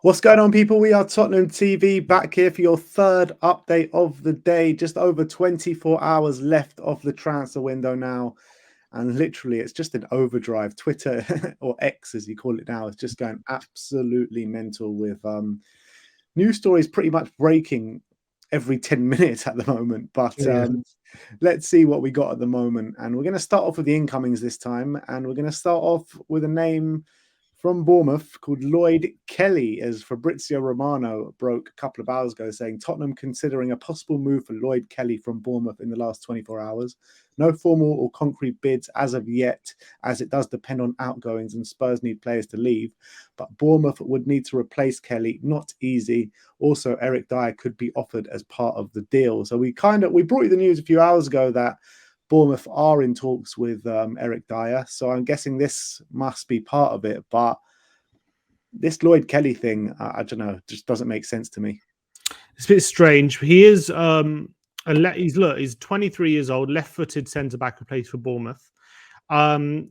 What's going on, people? We are Tottenham TV back here for your third update of the day. Just over 24 hours left of the transfer window now. And literally, it's just an overdrive. Twitter, or X as you call it now, is just going absolutely mental with news stories pretty much breaking every 10 minutes at the moment. But let's see what we got at the moment. And we're going to start off with the incomings this time. And we're going to start off with a name from Bournemouth called Lloyd Kelly, as Fabrizio Romano broke a couple of hours ago, saying Tottenham considering a possible move for Lloyd Kelly from Bournemouth in the last 24 hours. No formal or concrete bids as of yet, as it does depend on outgoings and Spurs need players to leave. But Bournemouth would need to replace Kelly. Not easy. Also, Eric Dyer could be offered as part of the deal. So we brought you the news a few hours ago that Bournemouth are in talks with Eric Dyer, so I'm guessing this must be part of it. But this Lloyd Kelly thing, I don't know, just doesn't make sense to me. It's a bit strange. He is he's 23 years old, left-footed centre back who plays for Bournemouth.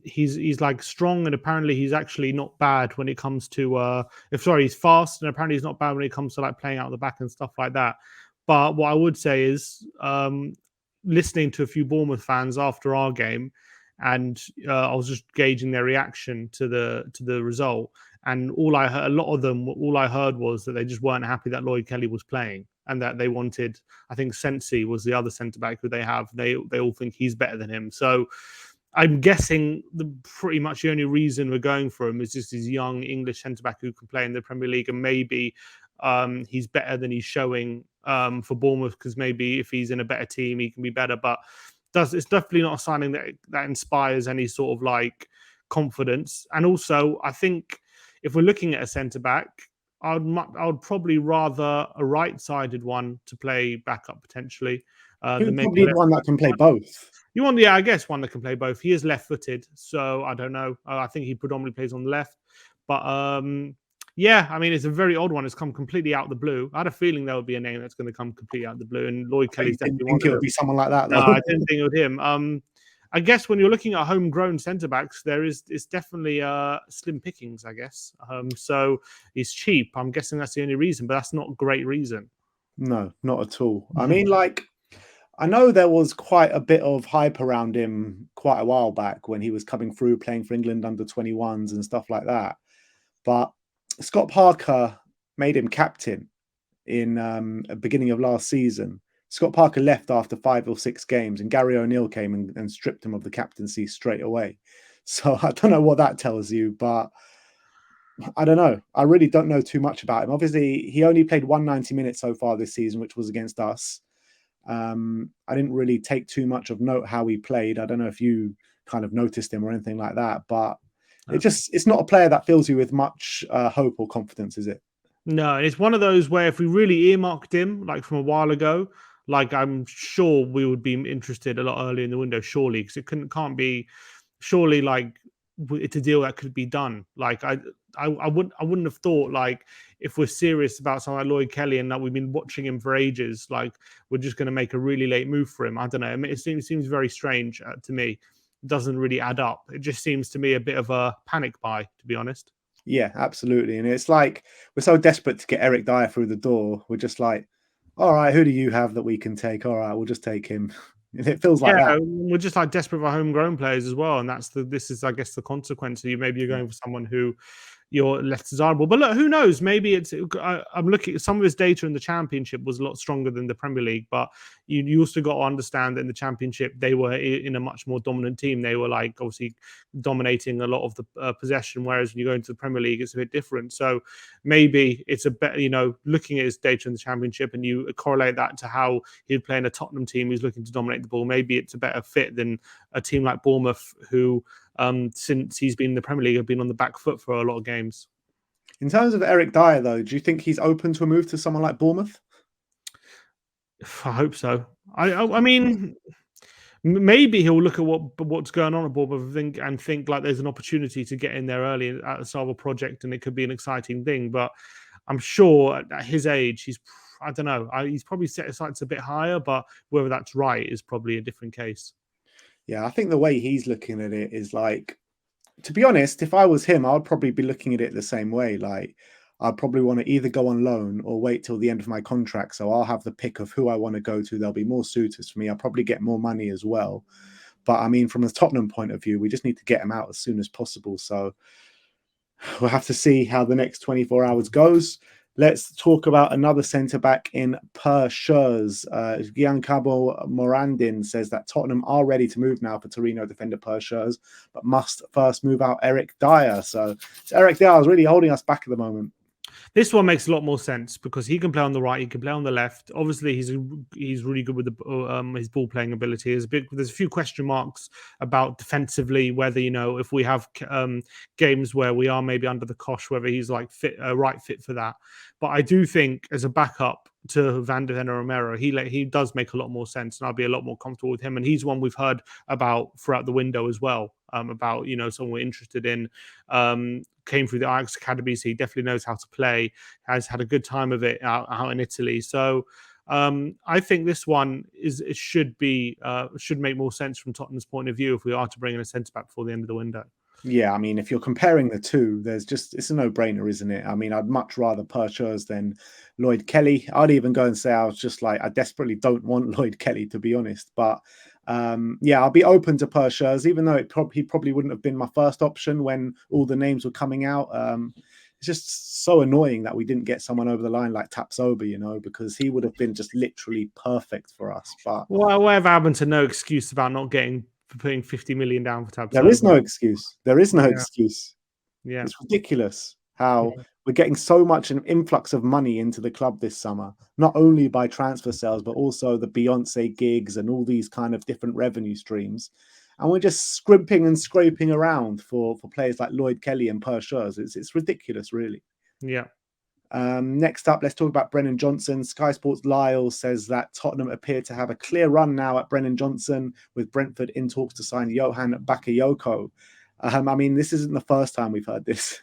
He's like strong, and apparently he's actually not bad when it comes to he's fast, and apparently he's not bad when it comes to like playing out the back and stuff like that. But what I would say is listening to a few Bournemouth fans after our game, and I was just gauging their reaction to the result. And all I heard was that they just weren't happy that Lloyd Kelly was playing, and that they wanted. I think Sensi was the other centre back who they have. They all think he's better than him. So I'm guessing pretty much the only reason we're going for him is just his young English centre back who can play in the Premier League, and maybe he's better than he's showing for Bournemouth, because maybe if he's in a better team, he can be better. But it's definitely not a signing that inspires any sort of like confidence. And also, I think if we're looking at a centre back, I would probably rather a right-sided one to play backup potentially. You probably need one that can play both. I guess one that can play both. He is left-footed, so I don't know. I think he predominantly plays on the left, but yeah, I mean, it's a very odd one. It's come completely out of the blue. I had a feeling there would be a name that's going to come completely out of the blue, and Lloyd Kelly's definitely one. I think it would be someone like that, though. No, I didn't think it would him. I guess when you're looking at homegrown centre backs, it's definitely slim pickings, I guess. So it's cheap. I'm guessing that's the only reason, but that's not a great reason. No, not at all. I mean, I know there was quite a bit of hype around him quite a while back when he was coming through playing for England under 21s and stuff like that. But Scott Parker made him captain in the beginning of last season. Scott Parker left after 5 or 6 games, and Gary O'Neill came and stripped him of the captaincy straight away. So I don't know what that tells you, but I don't know. I really don't know too much about him. Obviously, he only played 190 minutes so far this season, which was against us. I didn't really take too much of note how he played. I don't know if you kind of noticed him or anything like that, but it's not a player that fills you with much hope or confidence, is it? No, it's one of those where if we really earmarked him, like from a while ago, like I'm sure we would be interested a lot earlier in the window, surely, because it can't be surely like it's a deal that could be done. Like I wouldn't have thought, like, if we're serious about someone like Lloyd Kelly and that we've been watching him for ages, like we're just going to make a really late move for him. I don't know. I mean, it seems very strange to me. It doesn't really add up. It just seems to me a bit of a panic buy, to be honest. Yeah, absolutely. And it's like we're so desperate to get Eric Dyer through the door. We're just like, all right, who do you have that we can take? All right, we'll just take him. And it feels like that. We're just like desperate for homegrown players as well, and this is, I guess, the consequence. Maybe you're going for someone who you're less desirable. But look, who knows? Maybe I'm looking at some of his data in the Championship was a lot stronger than the Premier League, but you also got to understand that in the Championship they were in a much more dominant team. They were like obviously dominating a lot of the possession, whereas when you go into the Premier League, it's a bit different. So maybe it's a better, looking at his data in the Championship and you correlate that to how he'd play in a Tottenham team who's looking to dominate the ball. Maybe it's a better fit than a team like Bournemouth, who since he's been in the Premier League have been on the back foot for a lot of games. In terms of Eric Dyer, though, do you think he's open to a move to someone like Bournemouth? I hope so. I mean, maybe he'll look at what's going on at Bournemouth and think like there's an opportunity to get in there early at the start of a project, and it could be an exciting thing. But I'm sure at his age, I don't know. He's probably set his sights a bit higher, but whether that's right is probably a different case. Yeah, I think the way he's looking at it is like, to be honest, if I was him, I would probably be looking at it the same way. Like, I'd probably want to either go on loan or wait till the end of my contract. So I'll have the pick of who I want to go to. There'll be more suitors for me. I'll probably get more money as well. But I mean, from a Tottenham point of view, we just need to get him out as soon as possible. So we'll have to see how the next 24 hours goes. Let's talk about another centre-back in Spurs. Giancarlo Morandin says that Tottenham are ready to move now for Torino defender Spurs, but must first move out Eric Dyer. So Eric Dyer is really holding us back at the moment. This one makes a lot more sense because he can play on the right, he can play on the left. Obviously, he's really good with his ball playing ability. There's a few question marks about defensively whether if we have games where we are maybe under the cosh, whether he's like right fit for that. But I do think as a backup to Van der Ven Romero, he does make a lot more sense, and I'll be a lot more comfortable with him. And he's one we've heard about throughout the window as well. About someone we're interested in. Came through the Ajax Academy, so he definitely knows how to play, has had a good time of it out in Italy. So I think this one should make more sense from Tottenham's point of view if we are to bring in a centre-back before the end of the window. Yeah, I mean, if you're comparing the two, it's a no-brainer, isn't it? I mean, I'd much rather Purchase than Lloyd Kelly. I'd even go and say I desperately don't want Lloyd Kelly, to be honest. But yeah, I'll be open to Purchase, even though he probably wouldn't have been my first option when all the names were coming out. It's just so annoying that we didn't get someone over the line like Tapsoba, because he would have been just literally perfect for us. But whatever happened to no excuse about not putting 50 million down for Tapsoba? There is no excuse. There is no excuse. Yeah, it's ridiculous how we're getting so much an influx of money into the club this summer, not only by transfer sales, but also the Beyonce gigs and all these kind of different revenue streams. And we're just scrimping and scraping around for players like Lloyd Kelly and Purchase. It's ridiculous, really. Yeah. Next up, let's talk about Brennan Johnson. Sky Sports Lyle says that Tottenham appear to have a clear run now at Brennan Johnson, with Brentford in talks to sign Johan Bakayoko. I mean, this isn't the first time we've heard this.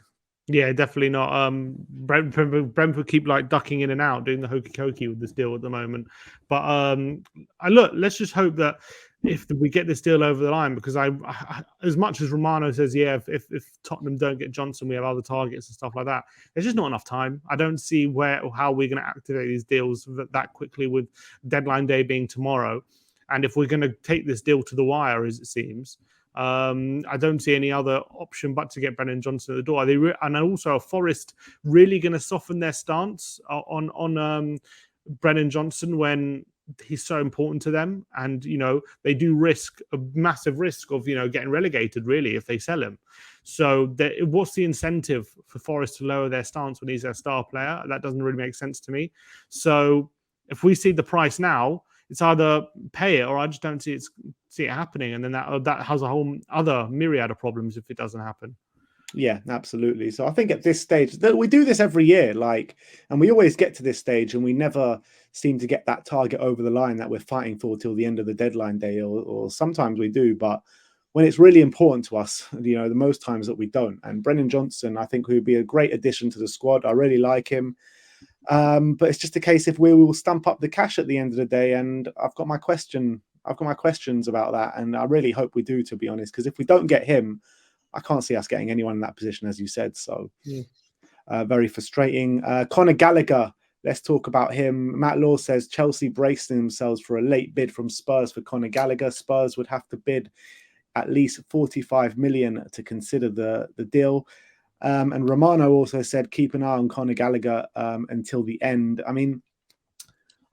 Yeah, definitely not. Brentford keep like ducking in and out, doing the hokey cokey with this deal at the moment. But let's just hope that if we get this deal over the line, because I as much as Romano says, yeah, if Tottenham don't get Johnson, we have other targets and stuff like that. There's just not enough time. I don't see where or how we're going to activate these deals that quickly, with deadline day being tomorrow. And if we're going to take this deal to the wire, as it seems, I don't see any other option but to get Brennan Johnson at the door. And also, are Forest really going to soften their stance on Brennan Johnson when he's so important to them? And they do risk a massive risk of getting relegated, really, if they sell him. So what's the incentive for Forest to lower their stance when he's their star player? That doesn't really make sense to me. So if we see the price now, it's either pay it or I just don't see it happening, and then that has a whole other myriad of problems if it doesn't happen. Yeah, absolutely. So I think at this stage, we do this every year, and we always get to this stage and we never seem to get that target over the line that we're fighting for till the end of the deadline day, or sometimes we do, but when it's really important to us, the most times that we don't. And Brennan Johnson, I think, would be a great addition to the squad. I really like him. But it's just a case if we will stump up the cash at the end of the day, and I've got my questions about that, and I really hope we do, to be honest, because if we don't get him, I can't see us getting anyone in that position, as you said. So very frustrating. Conor Gallagher, let's talk about him. Matt Law says Chelsea braced themselves for a late bid from Spurs for Conor Gallagher. Spurs would have to bid at least 45 million to consider the deal. And Romano also said keep an eye on Conor Gallagher until the end. I mean,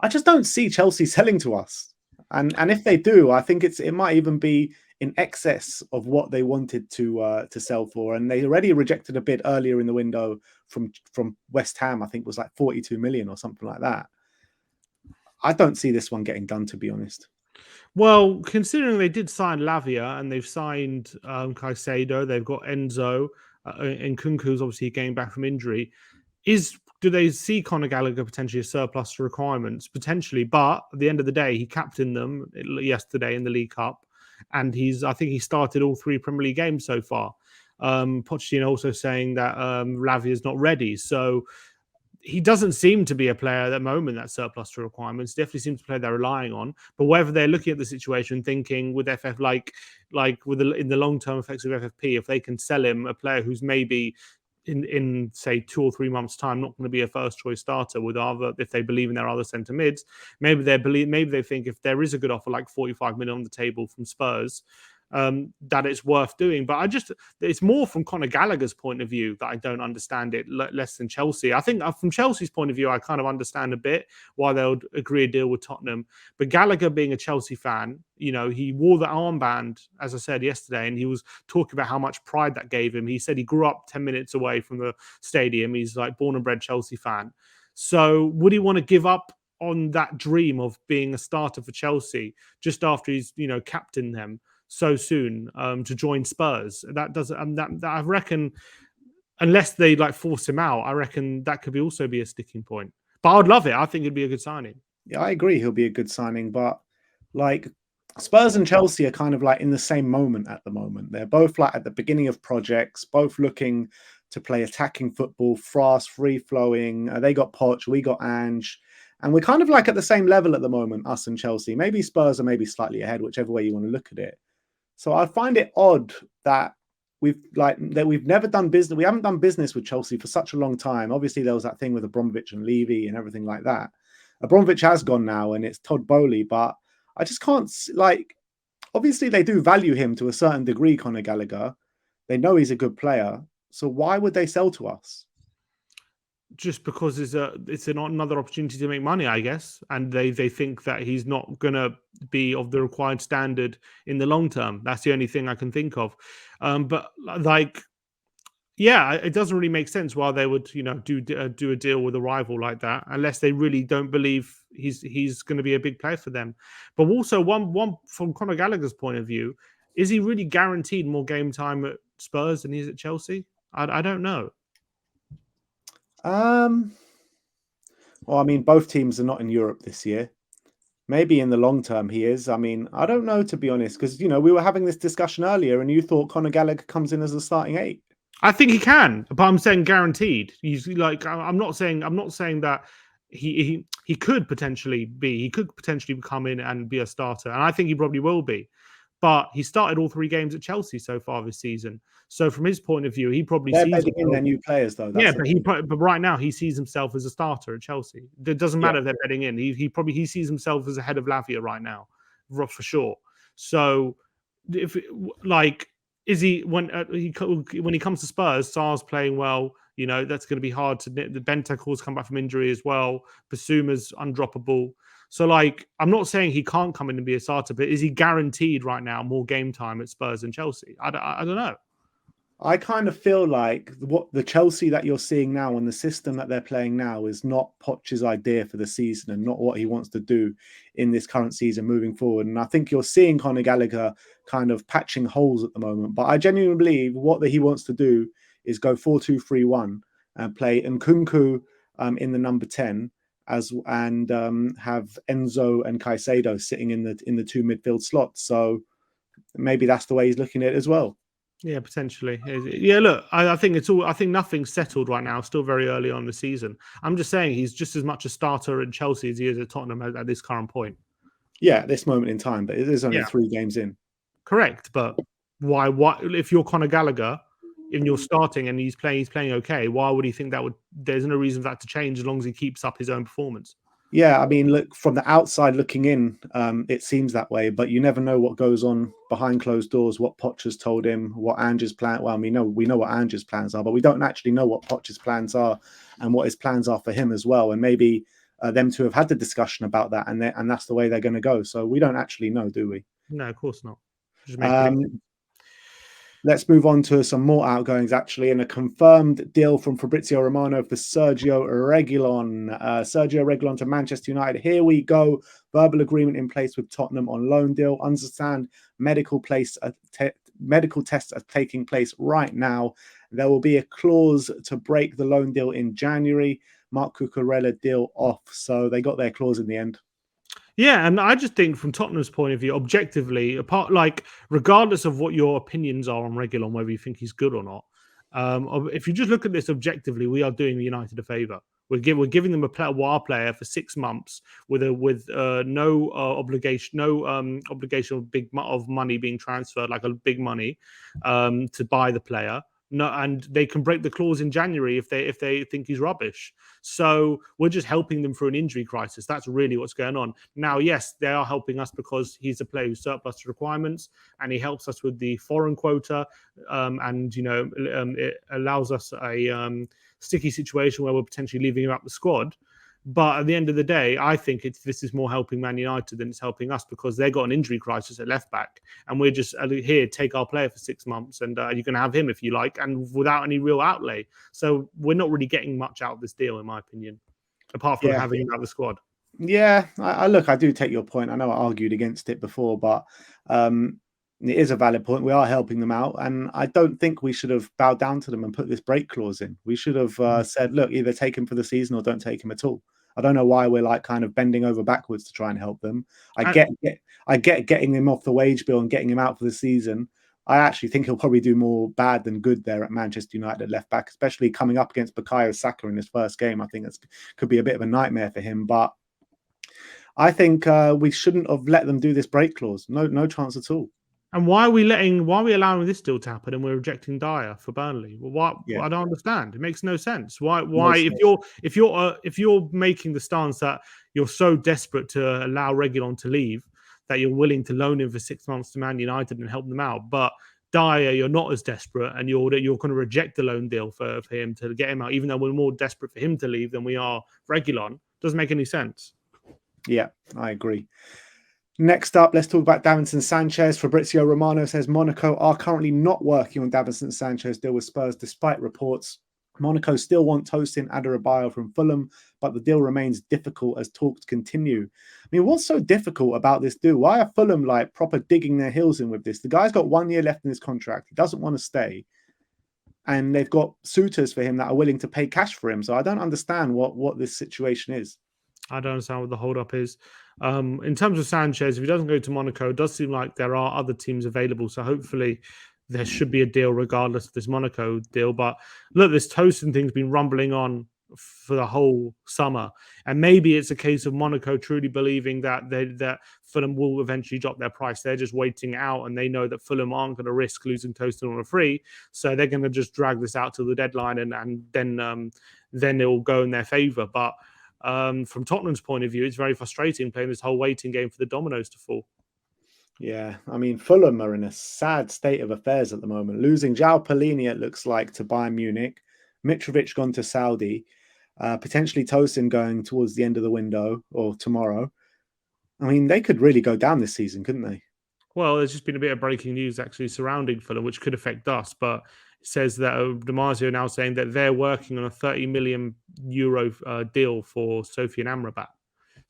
I just don't see Chelsea selling to us. And if they do, I think it might even be in excess of what they wanted to sell for. And they already rejected a bid earlier in the window from West Ham. I think it was like 42 million or something like that. I don't see this one getting done, to be honest. Well, considering they did sign Lavia and they've signed Caicedo, they've got Enzo, and Kunku's obviously getting back from injury. Do they see Conor Gallagher potentially a surplus to requirements? Potentially, but at the end of the day, he captained them yesterday in the League Cup, and I think he started all 3 Premier League games so far. Pochettino also saying that Lavia is not ready, so he doesn't seem to be a player at the moment that's surplus to requirements. Definitely seems to be a player they're relying on. But whether they're looking at the situation, thinking with FF in the long term effects of FFP, if they can sell him a player who's maybe in say 2 or 3 months' time not going to be a first choice starter with other if they believe in their other centre mids. Maybe they think if there is a good offer like 45 million on the table from Spurs, that it's worth doing. But it's more from Conor Gallagher's point of view that I don't understand it less than Chelsea. I think from Chelsea's point of view, I kind of understand a bit why they would agree a deal with Tottenham. But Gallagher, being a Chelsea fan, he wore the armband, as I said yesterday, and he was talking about how much pride that gave him. He said he grew up 10 minutes away from the stadium. He's like born and bred Chelsea fan. So would he want to give up on that dream of being a starter for Chelsea just after he's, captained them so soon to join Spurs? That doesn't. That I reckon, unless they force him out, I reckon that could also be a sticking point. But I'd love it. I think it'd be a good signing. Yeah, I agree. He'll be a good signing, but Spurs and Chelsea are kind of in the same moment at the moment. They're both at the beginning of projects, both looking to play attacking football, fast, free flowing. They got Poch, we got Ange, and we're kind of at the same level at the moment, us and Chelsea. Maybe Spurs are maybe slightly ahead, whichever way you want to look at it. So I find it odd that we've never done business. We haven't done business with Chelsea for such a long time. Obviously, there was that thing with Abramovich and Levy and everything like that. Abramovich has gone now, and it's Todd Bowley, but I just can't obviously they do value him to a certain degree, Conor Gallagher. They know he's a good player. So why would they sell to us? Just because it's another opportunity to make money, I guess. And they think that he's not going to be of the required standard in the long term. That's the only thing I can think of. But it doesn't really make sense why they would, do a deal with a rival like that, unless they really don't believe he's going to be a big player for them. But also, one from Conor Gallagher's point of view, is he really guaranteed more game time at Spurs than he is at Chelsea? I don't know. Well, I mean, both teams are not in Europe this year. Maybe in the long term he is. I mean, I don't know, to be honest, because we were having this discussion earlier, and you thought Conor Gallagher comes in as a starting 8. I think he can, but I'm saying guaranteed. He's I'm not saying that he could potentially be. He could potentially come in and be a starter, and I think he probably will be. But he started all 3 games at Chelsea so far this season. So from his point of view, he probably They're sees bedding in their new players, though. but right now he sees himself as a starter at Chelsea. It doesn't matter if they're betting in. He sees himself as ahead of Lavia right now, for sure. So if is he when he comes to Spurs, Sarr's playing well. That's going to be hard to. The Bentancur's come back from injury as well. Basuma's undroppable. So, I'm not saying he can't come in and be a starter, but is he guaranteed right now more game time at Spurs and Chelsea? I don't know. I kind of feel like what the Chelsea that you're seeing now and the system that they're playing now is not Poch's idea for the season and not what he wants to do in this current season moving forward. And I think you're seeing Conor Gallagher kind of patching holes at the moment. But I genuinely believe what he wants to do is go 4-2-3-1 and play Nkunku in the number 10 and have Enzo and Caicedo sitting in the 2 midfield slots. So maybe that's the way he's looking at it as well. Yeah, potentially. Yeah, look, I think nothing's settled right now. Still very early on in the season. I'm just saying he's just as much a starter at Chelsea as he is at Tottenham at this current point. Yeah, at this moment in time, but it is only 3 games in. Correct, but why? If you're Conor Gallagher, if you're starting and he's playing okay, why would he think that would? There's no reason for that to change as long as he keeps up his own performance. Yeah, I mean, look, from the outside looking in, it seems that way, but you never know what goes on behind closed doors, what Poch has told him, what Ange's plan. Well, we know what Ange's plans are, but we don't actually know what Poch's plans are and what his plans are for him as well. And maybe them two have had the discussion about that, and that's the way they're going to go. So we don't actually know, do we? No, of course not. Just Let's move on to some more outgoings, actually, and a confirmed deal from Fabrizio Romano for Sergio Reguilon. Sergio Reguilon to Manchester United. Here we go. Verbal agreement in place with Tottenham on loan deal. Understand medical tests are taking place right now. There will be a clause to break the loan deal in January. Marc Cucurella deal off. So they got their clause in the end. Yeah, and I just think from Tottenham's point of view, objectively, regardless of what your opinions are on Reguilon, whether you think he's good or not, if you just look at this objectively, we are doing United a favour. We're giving them a player for 6 months with no obligation of money being transferred, like a big money to buy the player. No, and they can break the clause in January if they think he's rubbish. So we're just helping them through an injury crisis. That's really what's going on. Now, yes, they are helping us because he's a player who's surplus to requirements, and he helps us with the foreign quota, and it allows us a sticky situation where we're potentially leaving him out the squad. But at the end of the day, I think this is more helping Man United than it's helping us, because they've got an injury crisis at left back, and we're just here, take our player for 6 months, and you can have him if you like, and without any real outlay. So we're not really getting much out of this deal, in my opinion, apart from having him out of the squad. Yeah, I look, I do take your point. I know I argued against it before, but it is a valid point. We are helping them out, and I don't think we should have bowed down to them and put this break clause in. We should have said, look, either take him for the season or don't take him at all. I don't know why we're like kind of bending over backwards to try and help them. I get getting him off the wage bill and getting him out for the season. I actually think he'll probably do more bad than good there at Manchester United left back, especially coming up against Bukayo Saka in his first game. I think it could be a bit of a nightmare for him. But I think we shouldn't have let them do this break clause. No chance at all. And why are we allowing this deal to happen and we're rejecting Dyer for Burnley? Well, I don't understand. It makes no sense. Why if you're making the stance that you're so desperate to allow Reguilon to leave that you're willing to loan him for 6 months to Man United and help them out, but Dyer, you're not as desperate, and you're going to reject the loan deal for him to get him out, even though we're more desperate for him to leave than we are Reguilon. Doesn't make any sense. Yeah, I agree. Next up, let's talk about Davinson Sanchez. Fabrizio Romano says Monaco are currently not working on Davinson Sanchez deal with Spurs, despite reports. Monaco still want Tosin Adarabioyo from Fulham, but the deal remains difficult as talks continue. I mean, what's so difficult about this deal? Why are Fulham like proper digging their heels in with this? The guy's got 1 year left in his contract. He doesn't want to stay. And they've got suitors for him that are willing to pay cash for him. So I don't understand what this situation is. I don't understand what the hold-up is. In terms of Sanchez, if he doesn't go to Monaco, it does seem like there are other teams available. So hopefully there should be a deal regardless of this Monaco deal. But look, this Tosin thing's been rumbling on for the whole summer. And maybe it's a case of Monaco truly believing that Fulham will eventually drop their price. They're just waiting out, and they know that Fulham aren't going to risk losing Tosin on a free. So they're going to just drag this out to the deadline, and then it will go in their favour. But from Tottenham's point of view, it's very frustrating playing this whole waiting game for the dominoes to fall. Yeah, I mean, Fulham are in a sad state of affairs at the moment. Losing João Palhinha, it looks like, to Bayern Munich. Mitrovic gone to Saudi. Potentially Tosin going towards the end of the window or tomorrow. I mean, they could really go down this season, couldn't they? Well, there's just been a bit of breaking news actually surrounding Fulham, which could affect us. But it says that Damasio now saying that they're working on a 30 million euro deal for Sofian Amrabat.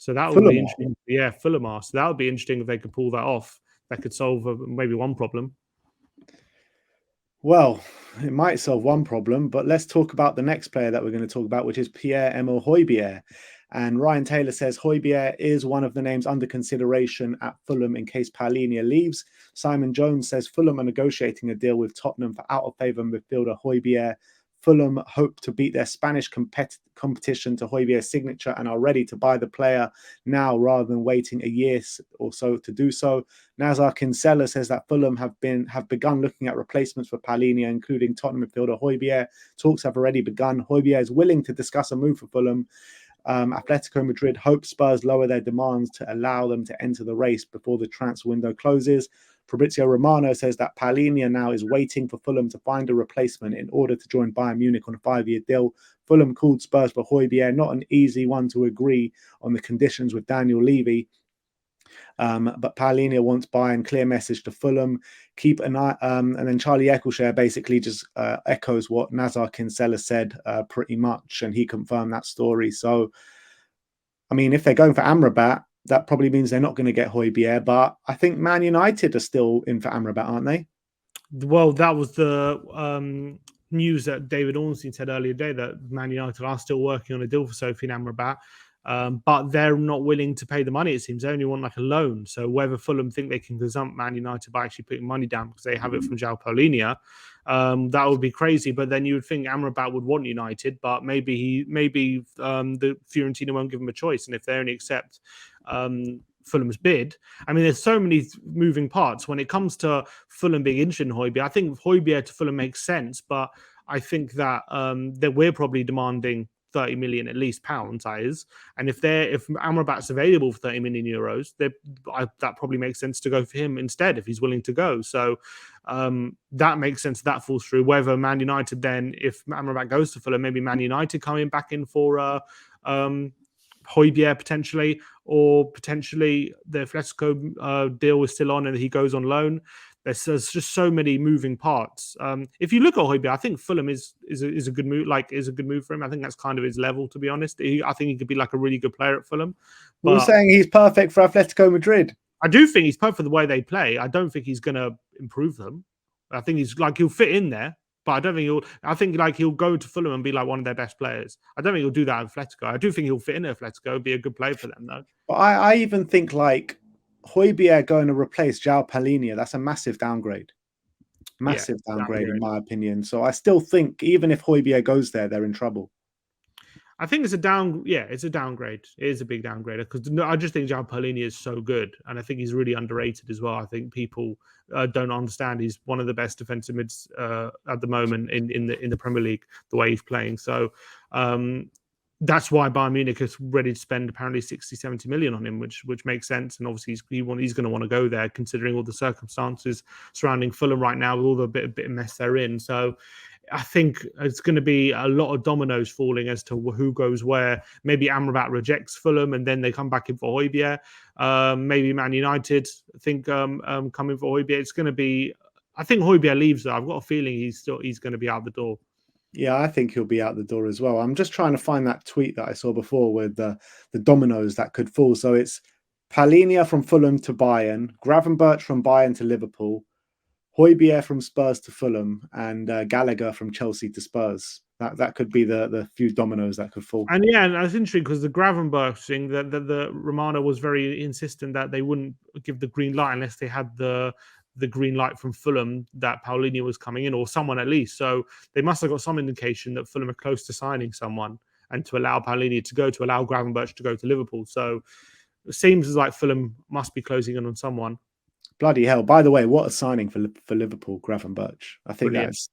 So that would be interesting. Yeah, Fulham are. So that would be interesting if they could pull that off. That could solve maybe one problem. Well, it might solve one problem, but let's talk about the next player that we're going to talk about, which is Pierre-Emile Hojbjerg. And Ryan Taylor says Hojbjerg is one of the names under consideration at Fulham in case Palhinha leaves. Simon Jones says Fulham are negotiating a deal with Tottenham for out-of-favour midfielder Hojbjerg. Fulham hope to beat their Spanish competition to Hojbjerg's signature and are ready to buy the player now rather than waiting a year or so to do so. Nazar Kinsella says that Fulham have begun looking at replacements for Palhinha, including Tottenham midfielder Hojbjerg. Talks have already begun. Hojbjerg is willing to discuss a move for Fulham. Atletico Madrid hope Spurs lower their demands to allow them to enter the race before the transfer window closes. Fabrizio Romano says that Palhinha now is waiting for Fulham to find a replacement in order to join Bayern Munich on a 5-year deal. Fulham called Spurs for Hojbjerg, not an easy one to agree on the conditions with Daniel Levy. But Palhinha wants Bayern, clear message to Fulham. Keep an eye, and then Charlie Eccleshare basically just echoes what Nazar Kinsella said pretty much, and he confirmed that story. So, I mean, if they're going for Amrabat, that probably means they're not going to get Hojbjerg, but I think Man United are still in for Amrabat, aren't they? Well, that was the news that David Ornstein said earlier today, that Man United are still working on a deal for Sofian Amrabat, but they're not willing to pay the money, it seems. They only want like a loan. So whether Fulham think they can gazump Man United by actually putting money down because they have it from João Palhinha, that would be crazy. But then you would think Amrabat would want United, but maybe the Fiorentina won't give him a choice. And if they only accept Fulham's bid. I mean, there's so many moving parts when it comes to Fulham being interested in Hojbjerg. I think Hojbjerg to Fulham makes sense, but I think that that we're probably demanding 30 million at least pounds, that is. And if Amrabat's available for 30 million euros, that probably makes sense to go for him instead if he's willing to go. So that makes sense. That falls through. Whether Man United then, if Amrabat goes to Fulham, maybe Man United coming back in for Hojbjerg potentially, or potentially the Atletico deal is still on and he goes on loan. There's just so many moving parts. If you look at Hojbjerg, I think Fulham is a good move. Is a good move for him. I think that's kind of his level, to be honest. I think he could be like a really good player at Fulham. But we're saying he's perfect for Atletico Madrid. I do think he's perfect for the way they play. I don't think he's going to improve them. I think he'll fit in there, but I don't think he'll. I think he'll go to Fulham and be like one of their best players. I don't think he'll do that at Atletico. I do think he'll fit in at Atletico, be a good player for them though. But I even think Hojbjerg going to replace João Palhinha, that's a massive downgrade. Massive downgrade in my opinion. So I still think even if Hojbjerg goes there, they're in trouble. I think it's a downgrade. It is a big downgrade because I just think João Palhinha is so good, and I think he's really underrated as well. I think people don't understand he's one of the best defensive mids at the moment in the Premier League. The way he's playing, so that's why Bayern Munich is ready to spend apparently 60-70 million on him, which makes sense. And obviously he's going to want to go there, considering all the circumstances surrounding Fulham right now with all the bit of mess they're in. So I think it's going to be a lot of dominoes falling as to who goes where. Maybe Amrabat rejects Fulham and then they come back in for Hojbjerg. Maybe Man United think coming for Hojbjerg. It's going to be. I think Hojbjerg leaves though. I've got a feeling he's going to be out the door. Yeah, I think he'll be out the door as well. I'm just trying to find that tweet that I saw before with the dominoes that could fall. So it's Palhinha from Fulham to Bayern, Gravenberch from Bayern to Liverpool, Hojbjerg from Spurs to Fulham, and Gallagher from Chelsea to Spurs. That could be the few dominoes that could fall. And yeah, and that's interesting because the Gravenberch thing, that the Romano was very insistent that they wouldn't give the green light unless they had the green light from Fulham that Palhinha was coming in, or someone at least. So they must have got some indication that Fulham are close to signing someone and to allow Palhinha to go, to allow Gravenberch to go to Liverpool. So it seems like Fulham must be closing in on someone. Bloody hell. By the way, what a signing for Liverpool, Gravenberch. I think that's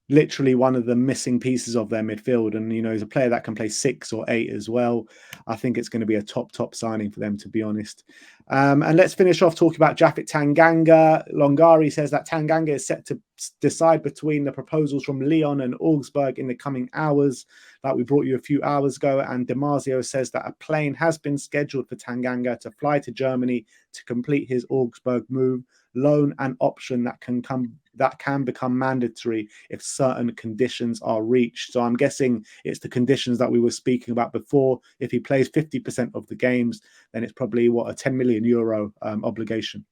literally one of the missing pieces of their midfield. And, he's a player that can play 6 or 8 as well. I think it's going to be a top signing for them, to be honest. And let's finish off talking about Japhet Tanganga. Longari says that Tanganga is set to decide between the proposals from Lyon and Augsburg in the coming hours, like we brought you a few hours ago. And Damasio says that a plane has been scheduled for Tanganga to fly to Germany to complete his Augsburg move. Loan and option that can become mandatory if certain conditions are reached. So I'm guessing it's the conditions that we were speaking about before. If he plays 50% of the games, then it's probably a 10 million euro obligation.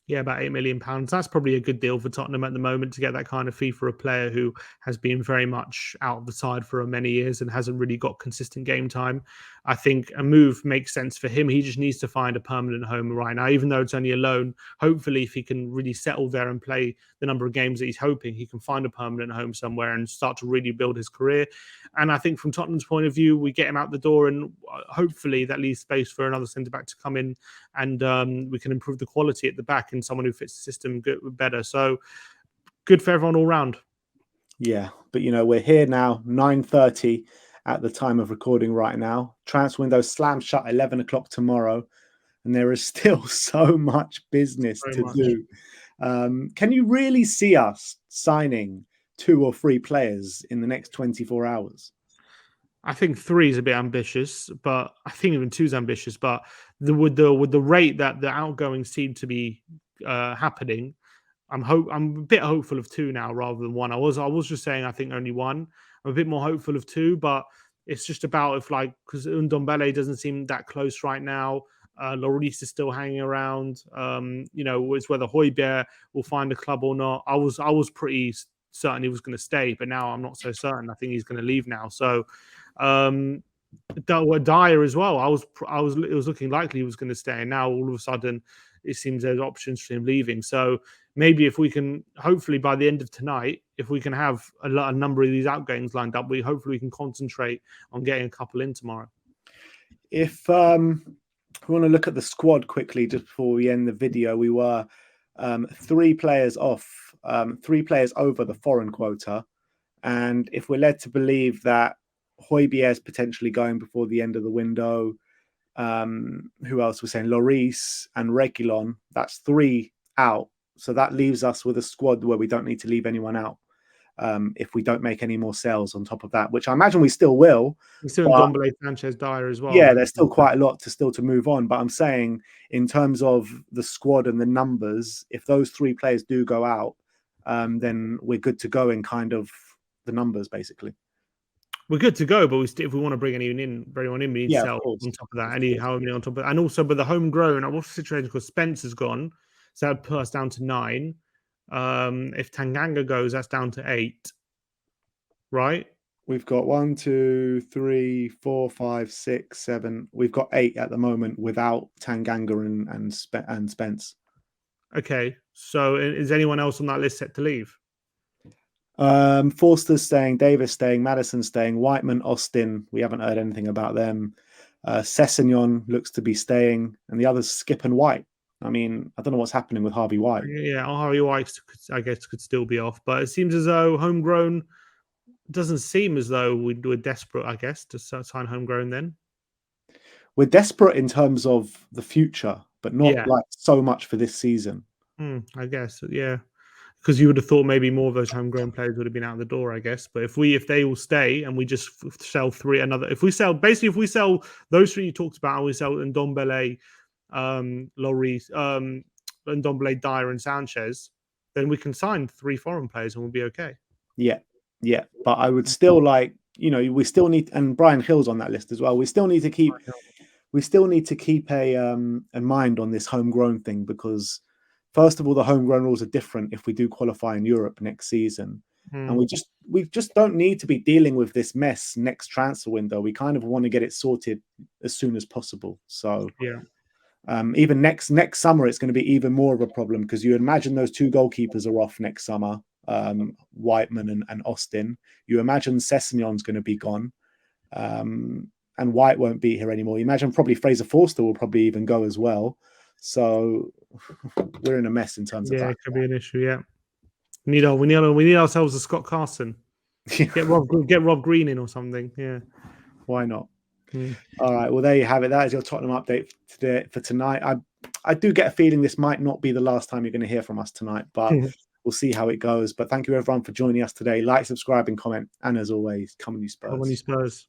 Yeah, about £8 million. That's probably a good deal for Tottenham at the moment to get that kind of fee for a player who has been very much out of the side for many years and hasn't really got consistent game time. I think a move makes sense for him. He just needs to find a permanent home right now, even though it's only a loan. Hopefully, if he can really settle there and play the number of games that he's hoping, he can find a permanent home somewhere and start to really build his career. And I think from Tottenham's point of view, we get him out the door and hopefully that leaves space for another centre-back to come in and we can improve the quality at the back and someone who fits the system better. So good for everyone all round. Yeah, but we're here now, 9:30 at the time of recording right now. Transfer window slams shut 11 o'clock tomorrow, and there is still so much business to do. Can you really see us signing 2 or 3 players in the next 24 hours? I think 3 is a bit ambitious, but I think even 2 is ambitious. But with the rate that the outgoings seem to be happening, I'm a bit hopeful of 2 now rather than 1. I was just saying I think only 1. I'm a bit more hopeful of 2, but it's just about because Ndombele doesn't seem that close right now. Lloris is still hanging around. It's whether Hojbjerg will find a club or not. I was pretty certain he was going to stay, but now I'm not so certain. I think he's going to leave now. So Dyer as well. It was looking likely he was going to stay, and now all of a sudden it seems there's options for him leaving. So maybe if we can, hopefully by the end of tonight, if we can have a number of these outgoings lined up, we can concentrate on getting a couple in tomorrow. If If we want to look at the squad quickly just before we end the video, we were 3 players off, 3 players over the foreign quota. And if we're led to believe that Hojbjerg is potentially going before the end of the window, who else we're saying? Lloris and Reguilon, that's 3 out. So that leaves us with a squad where we don't need to leave anyone out if we don't make any more sales on top of that, which I imagine we still will. We're still in Ndombele, Sanchez, Dyer as well. Yeah, there's still quite a lot to move on. But I'm saying in terms of the squad and the numbers, if those 3 players do go out, then we're good to go in kind of the numbers, basically. We're good to go, but if we want to bring anyone in, we need to sell on top of that. How many on top of that, and also, but the homegrown. What's the situation? Because Spencer's gone, so that put us down to 9. If Tanganga goes, that's down to 8. Right? We've got 1, 2, 3, 4, 5, 6, 7. We've got 8 at the moment without Tanganga and Spence. Okay, so is anyone else on that list set to leave? Forster's staying, Davis staying, Madison staying, Whiteman, Austin. We haven't heard anything about them. Sessegnon looks to be staying, and the others Skip and White. I mean, I don't know what's happening with Harvey White. Yeah, Harvey White, I guess, could still be off, but it seems as though homegrown doesn't seem as though we're desperate, I guess, to sign homegrown. Then we're desperate in terms of the future, but not like so much for this season. I guess, yeah. Because you would have thought maybe more of those homegrown players would have been out the door, I guess. But if they all stay and we just sell 3 if we sell those 3 you talked about, and we sell Ndombele, Lloris, Ndombele, Dyer, and Sanchez, then we can sign 3 foreign players and we'll be okay. Yeah. But I would still we still need, and Brian Hill's on that list as well. We still need to keep a mind on this homegrown thing, because first of all, the homegrown rules are different if we do qualify in Europe next season. And we just don't need to be dealing with this mess next transfer window. We kind of want to get it sorted as soon as possible. So even next summer, it's going to be even more of a problem, because you imagine those 2 goalkeepers are off next summer, Whiteman and Austin. You imagine Sessegnon's going to be gone, and White won't be here anymore. You imagine probably Fraser Forster will probably even go as well. So we're in a mess in terms of that. Yeah, it could be an issue. Yeah, we need ourselves a Scott Carson. Get Rob Green in or something. Yeah, why not? All right. Well, there you have it. That is your Tottenham update for tonight. I do get a feeling this might not be the last time you're going to hear from us tonight, but we'll see how it goes. But thank you everyone for joining us today. Like, subscribe, and comment. And as always, come on you Spurs. Come on you Spurs.